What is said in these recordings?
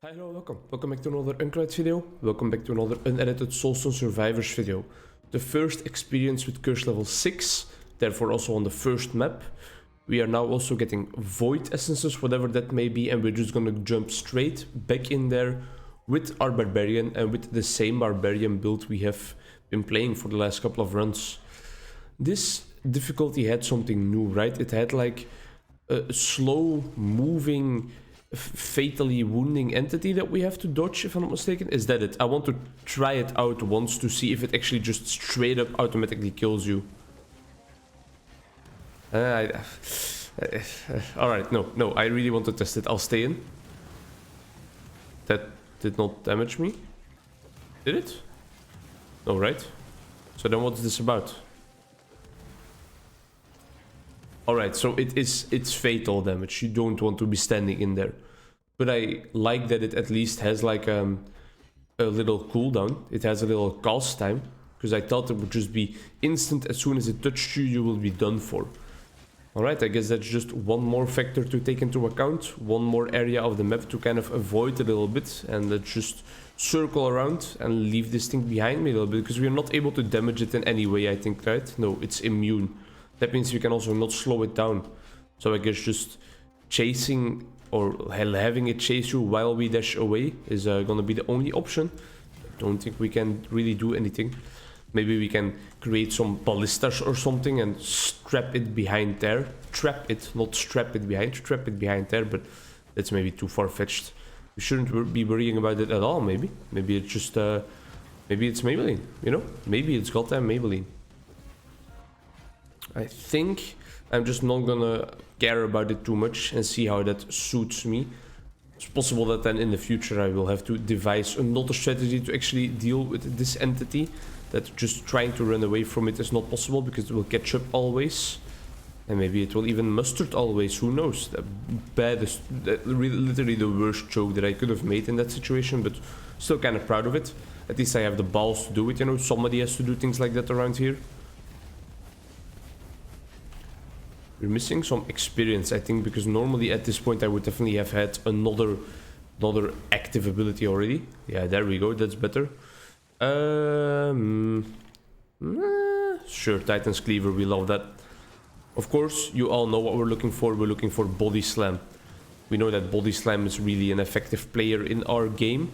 Hi, hello, welcome. Welcome back to another Onkruid video. Welcome back to another unedited Soulstone Survivors video. The first experience with curse level 6, therefore also on the first map. We are now also getting void essences, whatever that may be, and we're just gonna jump straight back in there with our barbarian and with the same barbarian build we have been playing for the last couple of runs. This difficulty had something new, right? It had like a slow moving, fatally wounding entity that we have to dodge, if I'm not mistaken. Is that it? I want to try it out once to see if it actually just straight up automatically kills you. Alright, no, I really want to test it. I'll stay in. That did not damage me. Did it? No, right? So then what's this about? Alright, so it's fatal damage. You don't want to be standing in there. But I like that it at least has like a little cooldown. It has a little cast time. Because I thought it would just be instant. As soon as it touched you, you will be done for. Alright, I guess that's just one more factor to take into account. One more area of the map to kind of avoid a little bit. And let's just circle around and leave this thing behind me a little bit. Because we're not able to damage it in any way, I think, right? No, it's immune. That means we can also not slow it down. So I guess just chasing or having it chase you while we dash away is gonna be the only option. I don't think we can really do anything. Maybe we can create some ballistas or something and strap it behind there. Trap it, not strap it behind. Trap it behind there, but that's maybe too far-fetched. We shouldn't be worrying about it at all, maybe. Maybe it's just... maybe it's Maybelline, you know? Maybe it's goddamn Maybelline. I think I'm just not gonna care about it too much and see how that suits me. It's possible that then in the future I will have to devise another strategy to actually deal with this entity. That just trying to run away from it is not possible because it will catch up always. And maybe it will even mustard always, who knows. Literally the worst joke that I could have made in that situation, but still kind of proud of it. At least I have the balls to do it, you know. Somebody has to do things like that around here. We're missing some experience, I think, because normally at this point I would definitely have had another active ability already. Yeah, there we go, that's better. Sure, Titan's Cleaver, we love that. Of course, you all know what we're looking for. We're looking for Body Slam. We know that Body Slam is really an effective player in our game.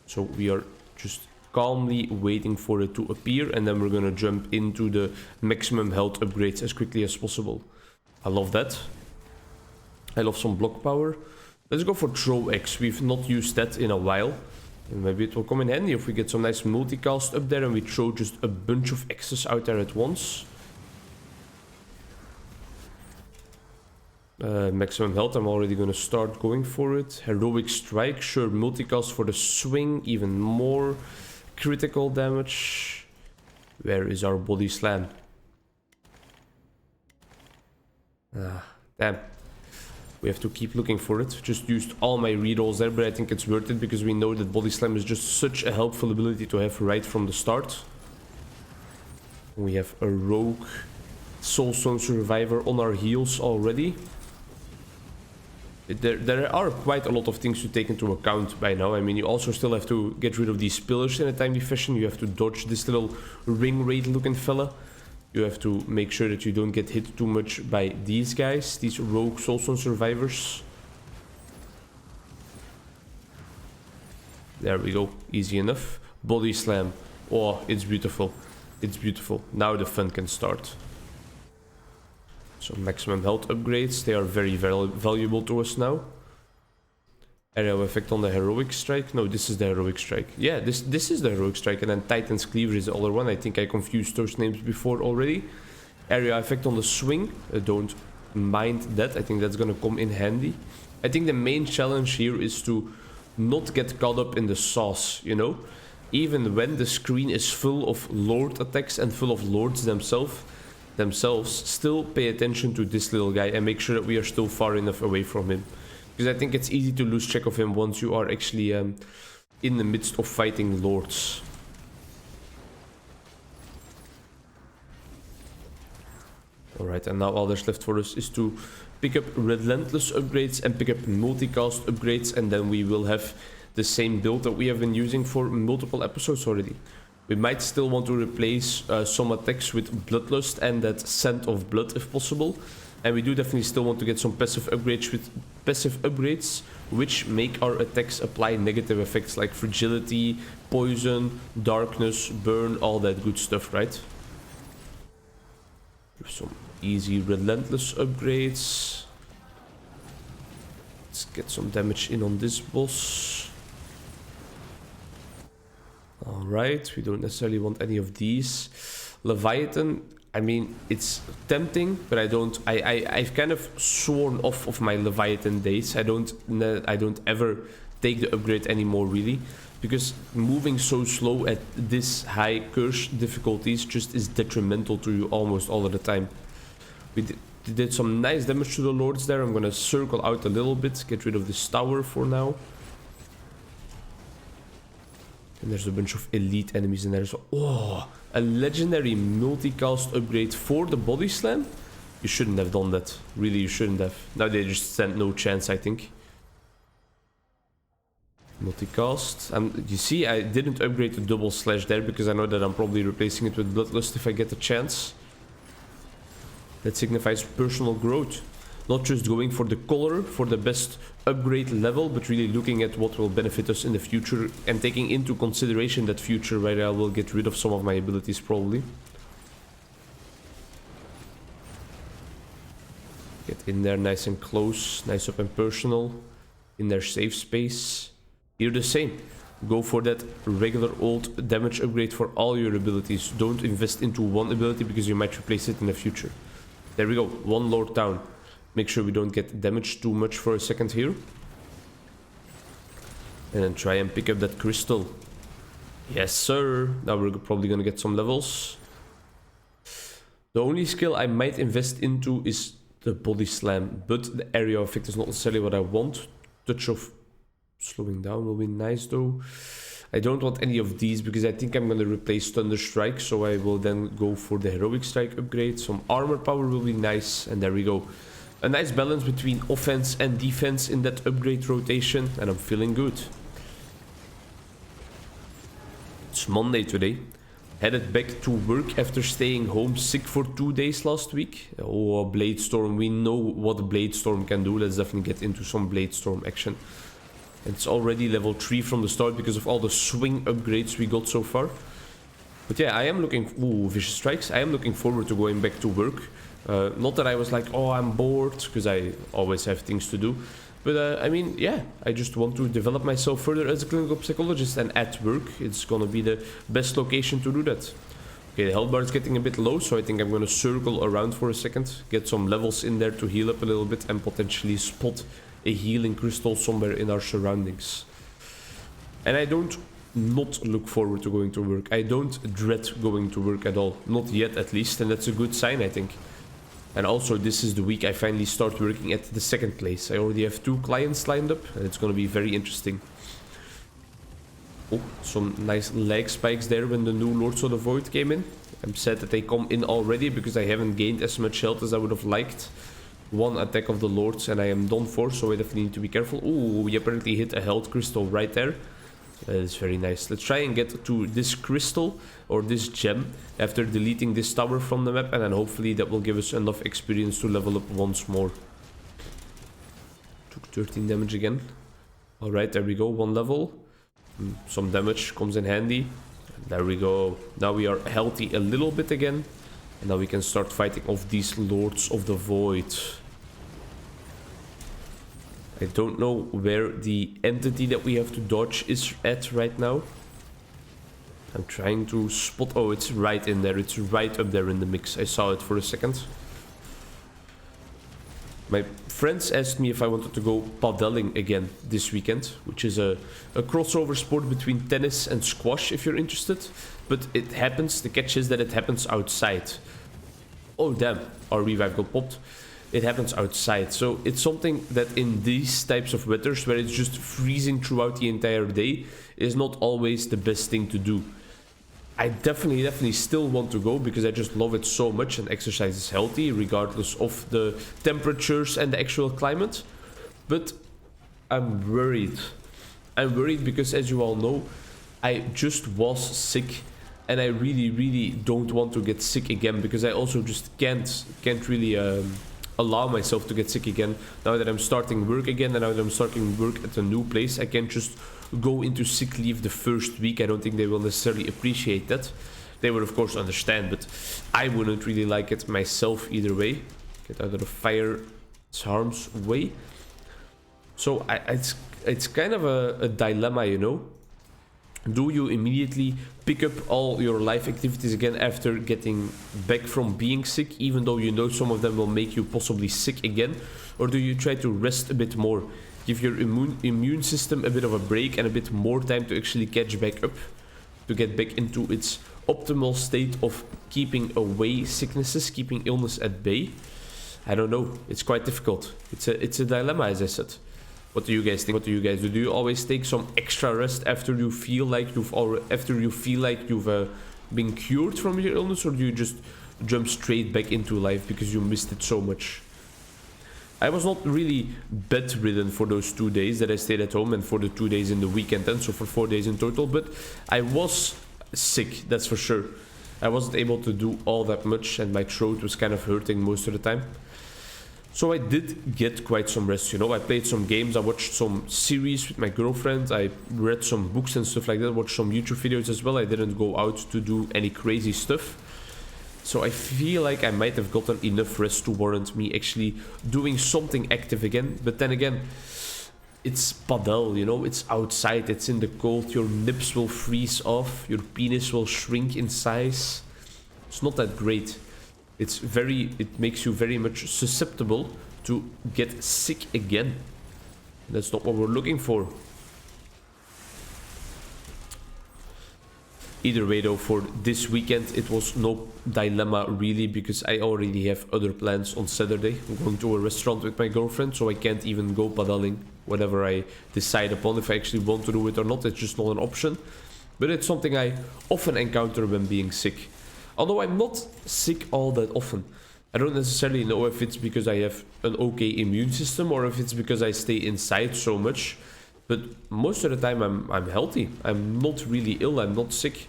So we are just calmly waiting for it to appear, and then we're gonna jump into the maximum health upgrades as quickly as possible. I love that. I love some block power. Let's go for Throw X. We've not used that in a while. And maybe it will come in handy if we get some nice multicast up there and we throw just a bunch of X's out there at once. Maximum health, I'm already gonna start going for it. Heroic Strike, sure, multicast for the swing, even more critical damage. Where is our Body Slam? Damn. We have to keep looking for it. Just used all my rerolls there, but I think it's worth it because we know that Body Slam is just such a helpful ability to have right from the start. We have a rogue Soulstone Survivor on our heels already. There are quite a lot of things to take into account by now. I mean, you also still have to get rid of these pillars in a timely fashion. You have to dodge this little ring raid looking fella. You have to make sure that you don't get hit too much by these guys, these rogue Soulstone Survivors. There we go, easy enough. Body Slam, oh, it's beautiful. It's beautiful. Now the fun can start. So maximum health upgrades, they are very valuable to us now. Area of effect on the Heroic Strike. No, this is the Heroic Strike. Yeah, this is the Heroic Strike, and then Titan's Cleaver is the other one. I think I confused those names before already. Area effect on the swing. Don't mind that. I think that's gonna come in handy. I think the main challenge here is to not get caught up in the sauce, you know? Even when the screen is full of Lord attacks and full of Lords themselves, still pay attention to this little guy and make sure that we are still far enough away from him. Because I think it's easy to lose track of him once you are actually in the midst of fighting Lords. Alright, and now all there's left for us is to pick up Relentless upgrades and pick up multicast upgrades, and then we will have the same build that we have been using for multiple episodes already. We might still want to replace some attacks with Bloodlust and that Scent of Blood if possible. And we do definitely still want to get some passive upgrades which make our attacks apply negative effects like Fragility, Poison, Darkness, Burn, all that good stuff, right? Some easy Relentless upgrades. Let's get some damage in on this boss. Alright, we don't necessarily want any of these. Leviathan, I mean, it's tempting, but I've kind of sworn off of my Leviathan days. I don't ever take the upgrade anymore, really. Because moving so slow at this high curse difficulties just is detrimental to you almost all of the time. We did some nice damage to the lords there. I'm gonna circle out a little bit, get rid of this tower for now. And there's a bunch of elite enemies in there. So, oh, a legendary multicast upgrade for the body slam? You shouldn't have done that. Really, you shouldn't have. Now they just stand no chance, I think. Multicast. And you see, I didn't upgrade to double slash there because I know that I'm probably replacing it with Bloodlust if I get the chance. That signifies personal growth. Not just going for the color, for the best upgrade level, but really looking at what will benefit us in the future and taking into consideration that future where I will get rid of some of my abilities probably. Get in there nice and close, nice up and personal, in their safe space. Here the same. Go for that regular old damage upgrade for all your abilities. Don't invest into one ability because you might replace it in the future. There we go, one lord down. Make sure we don't get damaged too much for a second here. And then try and pick up that crystal. Yes, sir. Now we're probably gonna get some levels. The only skill I might invest into is the body slam, but the area effect is not necessarily what I want. Touch of slowing down will be nice though. I don't want any of these because I think I'm gonna replace Thunder Strike, so I will then go for the Heroic Strike upgrade. Some armor power will be nice, and there we go. A nice balance between offense and defense in that upgrade rotation, and I'm feeling good. It's Monday today. Headed back to work after staying home sick for 2 days last week. Oh, Blade Storm. We know what Blade Storm can do. Let's definitely get into some Blade Storm action. It's already level 3 from the start because of all the swing upgrades we got so far. But yeah, I am looking... Ooh, Vicious Strikes. I am looking forward to going back to work. Not that I was like, oh, I'm bored, because I always have things to do. But I mean, yeah, I just want to develop myself further as a clinical psychologist, and at work, it's gonna be the best location to do that. Okay, the health bar is getting a bit low, so I think I'm gonna circle around for a second, get some levels in there to heal up a little bit, and potentially spot a healing crystal somewhere in our surroundings. And I don't not look forward to going to work. I don't dread going to work at all. Not yet, at least, and that's a good sign, I think. And also, this is the week I finally start working at the second place. I already have 2 clients lined up, and it's gonna be very interesting. Oh, some nice leg spikes there when the new Lords of the Void came in. I'm sad that they come in already, because I haven't gained as much health as I would have liked. One attack of the Lords, and I am done for, so I definitely need to be careful. Oh, we apparently hit a health crystal right there. That is very nice. Let's try and get to this crystal or this gem after deleting this tower from the map, and then hopefully that will give us enough experience to level up once more. Took 13 damage again. Alright, there we go, 1 level. Some damage comes in handy. There we go. Now we are healthy a little bit again. And now we can start fighting off these Lords of the Void. I don't know where the entity that we have to dodge is at right now. I'm trying to spot... Oh, it's right in there. It's right up there in the mix. I saw it for a second. My friends asked me if I wanted to go paddling again this weekend, which is a crossover sport between tennis and squash, if you're interested. But it happens, the catch is that it happens outside. Oh, damn. Our revive got popped. It happens outside, so it's something that in these types of weathers where it's just freezing throughout the entire day is not always the best thing to do. I definitely still want to go because I just love it so much, and exercise is healthy regardless of the temperatures and the actual climate. But I'm worried I'm worried because, as you all know, I just was sick, and I really don't want to get sick again, because I also just can't really allow myself to get sick again now that I'm starting work again, and now that I'm starting work at a new place. I can't just go into sick leave the first week. I don't think they will necessarily appreciate that. They would of course understand, but I wouldn't really like it myself either way. Get out of the fire's harm's way. So it's kind of a dilemma, you know. Do you immediately pick up all your life activities again after getting back from being sick, even though you know some of them will make you possibly sick again? Or do you try to rest a bit more, give your immune system a bit of a break and a bit more time to actually catch back up, to get back into its optimal state of keeping away sicknesses, keeping illness at bay? I don't know. It's quite difficult. It's a dilemma, as I said. What do you guys think? What do you guys do? Do you always take some extra rest after you feel like you've been cured from your illness, or do you just jump straight back into life because you missed it so much? I was not really bedridden for those 2 days that I stayed at home, and for the 2 days in the weekend, and so for 4 days in total, but I was sick, that's for sure. I wasn't able to do all that much, and my throat was kind of hurting most of the time. So I did get quite some rest, you know. I played some games, I watched some series with my girlfriend, I read some books and stuff like that, watched some YouTube videos as well. I didn't go out to do any crazy stuff. So I feel like I might have gotten enough rest to warrant me actually doing something active again. But then again, it's padel, you know, it's outside, it's in the cold, your nips will freeze off, your penis will shrink in size. It's not that great. It makes you very much susceptible to get sick again. That's not what we're looking for. Either way though, for this weekend it was no dilemma really, because I already have other plans on Saturday. I'm going to a restaurant with my girlfriend, so I can't even go paddling. Whatever I decide upon, if I actually want to do it or not, it's just not an option. But it's something I often encounter when being sick. Although I'm not sick all that often. I don't necessarily know if it's because I have an okay immune system or if it's because I stay inside so much. But most of the time I'm healthy. I'm not really ill, I'm not sick.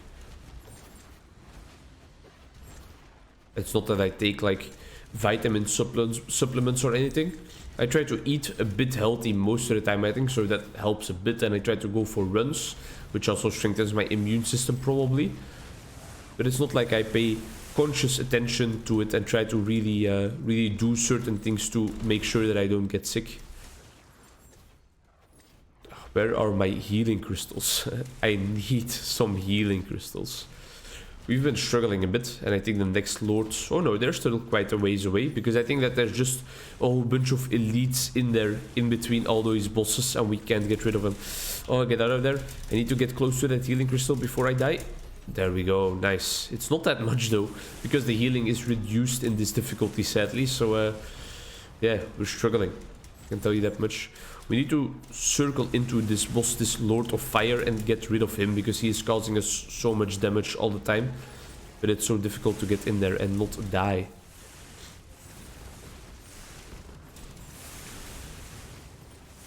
It's not that I take like vitamin supplements or anything. I try to eat a bit healthy most of the time, I think, so that helps a bit. And I try to go for runs, which also strengthens my immune system probably. But it's not like I pay conscious attention to it and try to really do certain things to make sure that I don't get sick. Where are my healing crystals? I need some healing crystals. We've been struggling a bit, and I think the next lords... Oh no, they're still quite a ways away, because I think that there's just a whole bunch of elites in there, in between all those bosses, and we can't get rid of them. Oh, get out of there. I need to get close to that healing crystal before I die. There we go, nice. It's not that much though, because the healing is reduced in this difficulty, sadly. So, yeah, we're struggling. I can tell you that much. We need to circle into this boss, this Lord of Fire, and get rid of him, because he is causing us so much damage all the time. But it's so difficult to get in there and not die.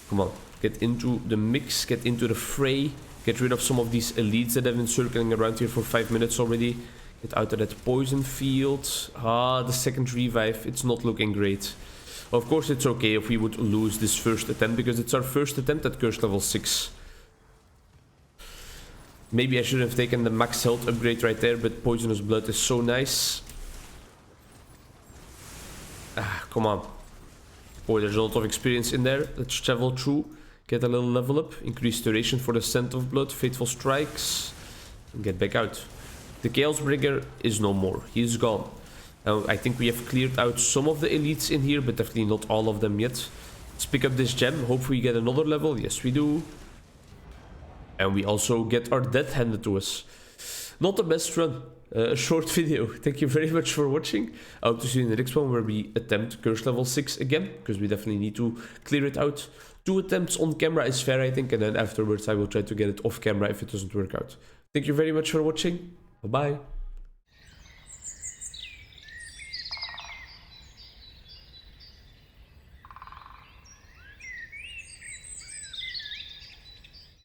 Come on, get into the mix, get into the fray. Get rid of some of these elites that have been circling around here for 5 minutes already. Get out of that poison field. Ah, the second revive. It's not looking great. Of course, it's okay if we would lose this first attempt, because it's our first attempt at curse level 6. Maybe I should have taken the max health upgrade right there, but poisonous blood is so nice. Ah, come on. Oh, there's a lot of experience in there. Let's travel through. Get a little level up, increase duration for the scent of blood, fateful strikes, and get back out. The Chaos Bringer is no more, he is gone. Now I think we have cleared out some of the elites in here, but definitely not all of them yet. Let's pick up this gem, hopefully we get another level, yes we do. And we also get our death handed to us. Not the best run, a short video. Thank you very much for watching. I hope to see you in the next one where we attempt curse level 6 again, because we definitely need to clear it out. 2 attempts on camera is fair, I think, and then afterwards I will try to get it off camera if it doesn't work out. Thank you very much for watching. Bye-bye.